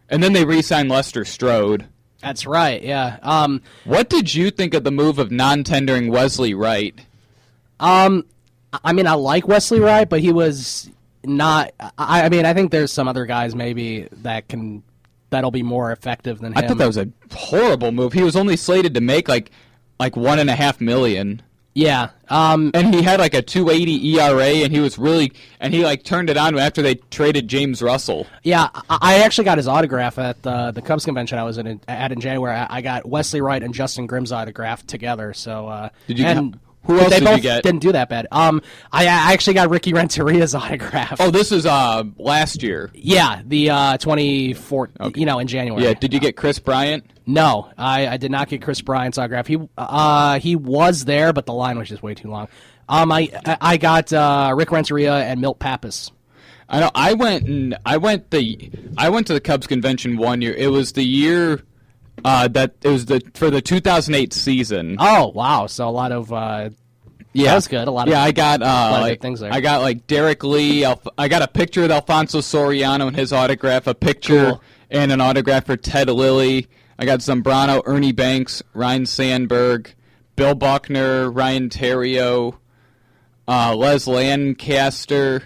And then they re-signed Lester Strode. That's right, yeah. What did you think of the move of non-tendering Wesley Wright? I mean, I like Wesley Wright, but he was not. I mean, I think there's some other guys maybe that'll be more effective than him. I thought that was a horrible move. He was only slated to make like $1.5 million. Yeah. And he had like a 2.80 ERA, and he like turned it on after they traded James Russell. Yeah, I actually got his autograph at the Cubs convention I was in January. I got Wesley Wright and Justin Grimm's autograph together. So did you? Who else they did both you get? Didn't do that bad. I actually got Ricky Renteria's autograph. Oh, this is last year. Yeah, the 24. Okay. In January. Yeah. Did you get Chris Bryant? No, I did not get Chris Bryant's autograph. He was there, but the line was just way too long. I got Rick Renteria and Milt Pappas. I know. I went to the Cubs convention one year. It was the year for the 2008 season. Oh wow! So a lot of yeah, that was good. I got good things there. I got like Derek Lee. I got a picture with Alfonso Soriano and his autograph. A picture Cool. And an autograph for Ted Lilly. I got Zambrano, Ernie Banks, Ryan Sandberg, Bill Buckner, Ryan Terrio, Les Lancaster.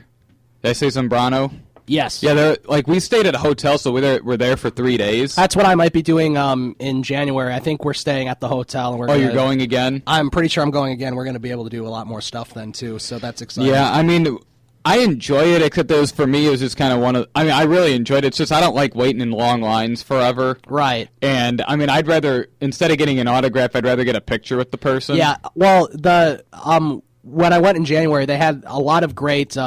Did I say Zambrano? Yes. Yeah, we stayed at a hotel, so we're there for 3 days. That's what I might be doing in January. I think we're staying at the hotel. And you're going again? I'm pretty sure I'm going again. We're going to be able to do a lot more stuff then, too, so that's exciting. Yeah, I mean, I enjoy it, except for me, it was just kind of I really enjoyed it. It's just I don't like waiting in long lines forever. Right. And, I mean, I'd rather, instead of getting an autograph, I'd rather get a picture with the person. Yeah, well, when I went in January, they had a lot of great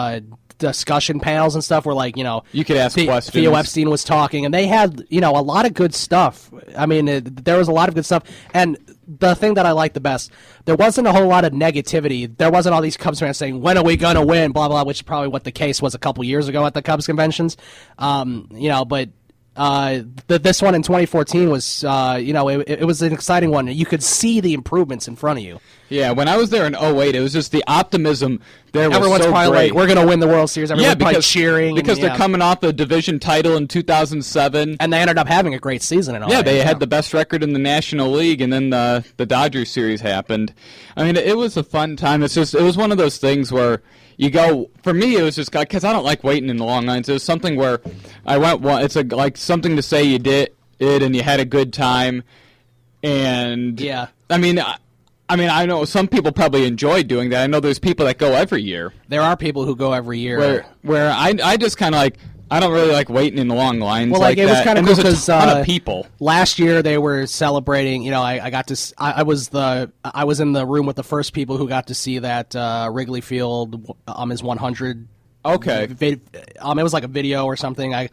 discussion panels and stuff where, you could ask questions. Theo Epstein was talking, and they had, a lot of good stuff. I mean, there was a lot of good stuff. And the thing that I liked the best, there wasn't a whole lot of negativity. There wasn't all these Cubs fans saying, when are we going to win, blah, blah, which is probably what the case was a couple years ago at the Cubs conventions. But this one in 2014 was, it was an exciting one. You could see the improvements in front of you. Yeah, when I was there in 2008, it was just the optimism there was Everyone's so probably great. like, we're going to win the World Series. Everyone's probably cheering. Because they're coming off the division title in 2007. And they ended up having a great season in 2008. Yeah, they had the best record in the National League, and then the Dodgers series happened. I mean, it was a fun time. It was one of those things where you go, for me, it was just, because I don't like waiting in the long lines. It was something where I went, it's like something to say you did it and you had a good time. And, yeah. I mean, I know some people probably enjoy doing that. I know there's people that go every year. There are people who go every year. Where I just kind of I don't really like waiting in the long lines. Well, like it was kind of cool because a ton of people. Last year they were celebrating. I was in the room with the first people who got to see that Wrigley Field is 100. Okay. It was like a video or something. I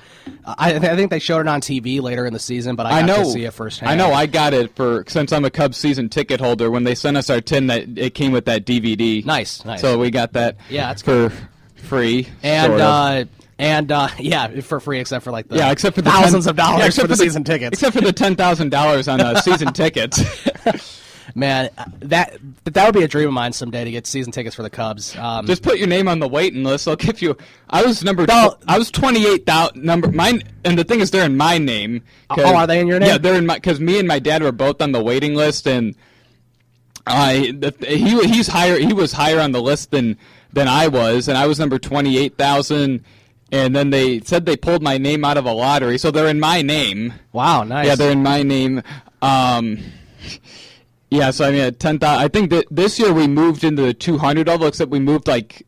think they showed it on TV later in the season, but I got to see it firsthand. I know. I got it since I'm a Cubs season ticket holder. When they sent us our tin, that it came with that DVD. Nice. So we got that. Yeah, that's for free. For free, except for except for the thousands of dollars for the season tickets. Except for the $10,000 on the season tickets. Man, that would be a dream of mine someday to get season tickets for the Cubs. Just put your name on the waiting list. I'll give you. I was 28,000 number. Mine, and the thing is, they're in my name. Oh, are they in your name? Yeah, they're in my. Because me and my dad were both on the waiting list, and he's higher. He was higher on the list than I was, and I was number 28,000. And then they said they pulled my name out of a lottery, so they're in my name. Wow, nice. Yeah, they're in my name. Yeah, so I mean, at 10,000. I think that this year we moved into the 200 level, except we moved 8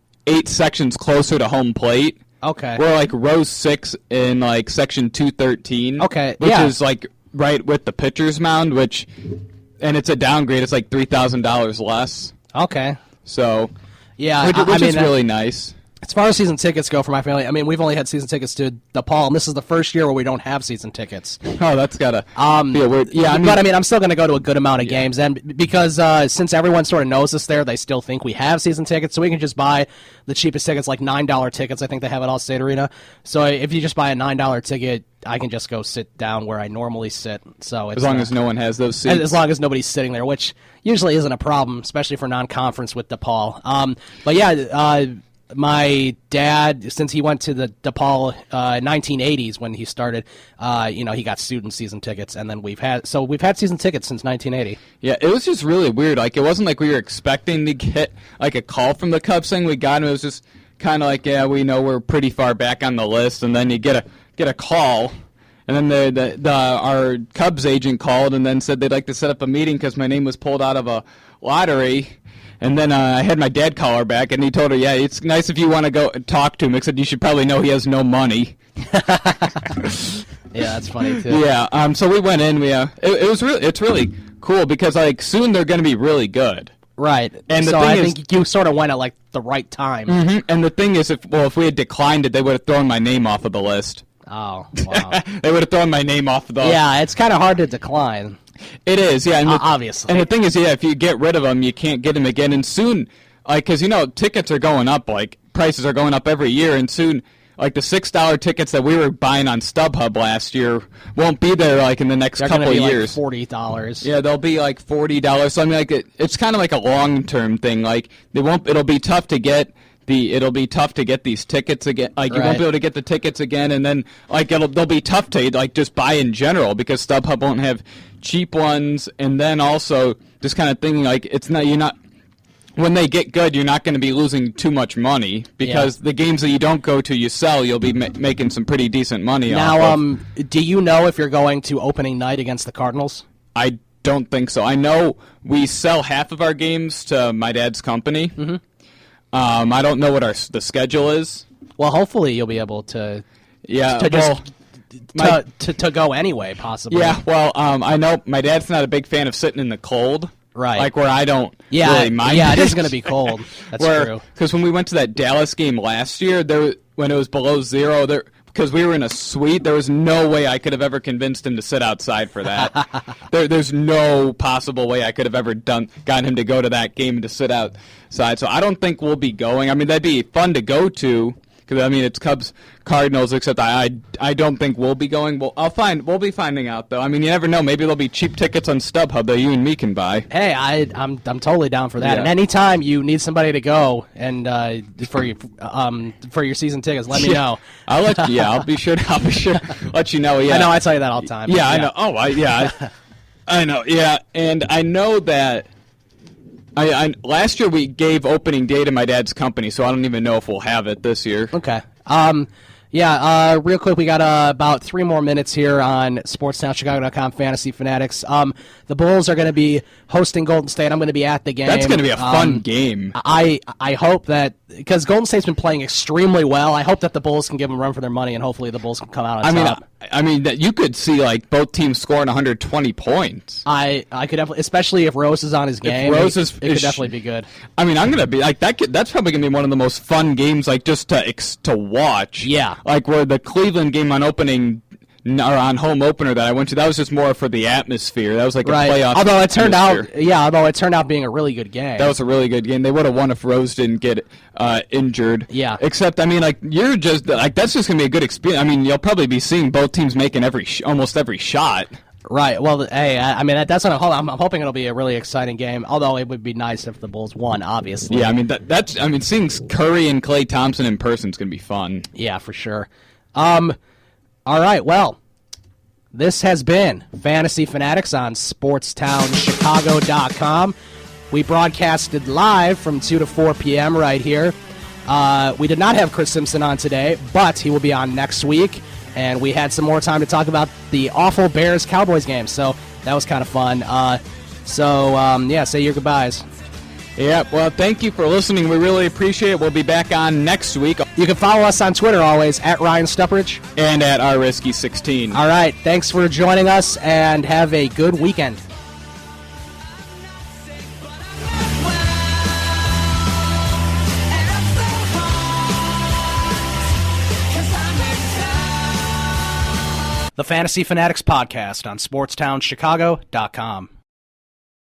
sections closer to home plate. Okay. We're row 6 in section 213. Okay. Which is right with the pitcher's mound, and it's a downgrade. It's $3,000 less. Okay. So. Yeah, which is really nice. As far as season tickets go for my family, I mean, we've only had season tickets to DePaul, and this is the first year where we don't have season tickets. Oh, that's gotta be a weird. Yeah, but I'm still going to go to a good amount of games, and because since everyone sort of knows us there, they still think we have season tickets, so we can just buy the cheapest tickets, like $9 tickets. I think they have at Allstate Arena. So if you just buy a $9 ticket, I can just go sit down where I normally sit. So as long as no one has those seats. As long as nobody's sitting there, which usually isn't a problem, especially for non-conference with DePaul. But yeah. my dad, since he went to the DePaul 1980s when he started, he got student season tickets, and then we've had season tickets since 1980. Yeah, it was just really weird. Like, it wasn't like we were expecting to get like a call from the Cubs saying we got him. It was just kind of like, yeah, we know we're pretty far back on the list, and then you get a call. And then our Cubs agent called and then said they'd like to set up a meeting because my name was pulled out of a lottery. And then I had my dad call her back, and he told her, yeah, it's nice if you want to go talk to him, except you should probably know he has no money. Yeah, that's funny, too. Yeah, so we went in. It's really cool because, like, soon they're going to be really good. Right. And so I think you sort of went at, like, the right time. Mm-hmm. And the thing is, if we had declined it, they would have thrown my name off of the list. Oh, wow. They would have thrown my name off of the list. Yeah, it's kind of hard to decline. It is, yeah. And obviously. And the thing is, yeah, if you get rid of them, you can't get them again. And soon, like, because, tickets are going up, like, prices are going up every year. And soon, like, the $6 tickets that we were buying on StubHub last year won't be there, like, in the next couple of years. Like $40. Yeah, they'll be, like, $40. So, I mean, like, it's kind of like a long-term thing. Like, it'll be tough to get these tickets again. Like, you won't be able to get the tickets again, and then, like, they'll be tough to, like, just buy in general because StubHub won't have cheap ones. And then also just kind of thinking, like, when they get good, you're not going to be losing too much money because the games that you don't go to, you sell, you'll be making some pretty decent money now, do you know if you're going to opening night against the Cardinals? I don't think so. I know we sell half of our games to my dad's company. Mm-hmm. I don't know what the schedule is. Well, hopefully you'll be able to. Yeah, to go anyway, possibly. Yeah, well, I know my dad's not a big fan of sitting in the cold. Right. Like where I don't really mind. Yeah, it is going to be cold. That's true. Because when we went to that Dallas game last year, when it was below zero, because we were in a suite, there was no way I could have ever convinced him to sit outside for that. There's no possible way I could have ever gotten him to go to that game and to sit outside. So I don't think we'll be going. I mean, that'd be fun to go to. Because, I mean, it's Cubs Cardinals, except I don't think we'll be going. We'll be finding out, though. I mean, you never know. Maybe there'll be cheap tickets on StubHub that you and me can buy. Hey, I'm totally down for that. Yeah. And anytime you need somebody to go and for your season tickets, let me know. I'll be sure to let you know. Yeah, I know I tell you that all the time. Yeah, I know. Oh, I know. Yeah, and I know that. Last year we gave opening day to my dad's company, so I don't even know if we'll have it this year. Okay. Real quick, we got about 3 more minutes here on SportsTownChicago.com Fantasy Fanatics. The Bulls are going to be hosting Golden State. I'm going to be at the game. That's going to be a fun game. I hope that, because Golden State's been playing extremely well, I hope that the Bulls can give them a run for their money, and hopefully the Bulls can come out on top. I mean that you could see like both teams scoring 120 points. I could definitely, especially if Rose is on his game. It could definitely be good. I mean, I'm gonna be like that. That's probably gonna be one of the most fun games, like just to watch. Yeah. Like where the Cleveland game on home opener that I went to, that was just more for the atmosphere. That was like a playoff. Although it turned out being a really good game. That was a really good game. They would have won if Rose didn't get injured. Yeah. Except, I mean, like you're just like that's just gonna be a good experience. I mean, you'll probably be seeing both teams making almost every shot. Right. Well, hey, I mean that's what I'm hoping it'll be a really exciting game. Although it would be nice if the Bulls won, obviously. Yeah. I mean that's seeing Curry and Klay Thompson in person is gonna be fun. Yeah, for sure. All right, well, this has been Fantasy Fanatics on SportsTownChicago.com. We broadcasted live from 2 to 4 p.m. right here. We did not have Chris Simpson on today, but he will be on next week, and we had some more time to talk about the awful Bears-Cowboys game, so that was kind of fun. Say your goodbyes. Yeah, well, thank you for listening. We really appreciate it. We'll be back on next week. You can follow us on Twitter always, at Ryan Stuprich. And at RRisky16. All right, thanks for joining us, and have a good weekend. The Fantasy Fanatics Podcast on SportsTownChicago.com.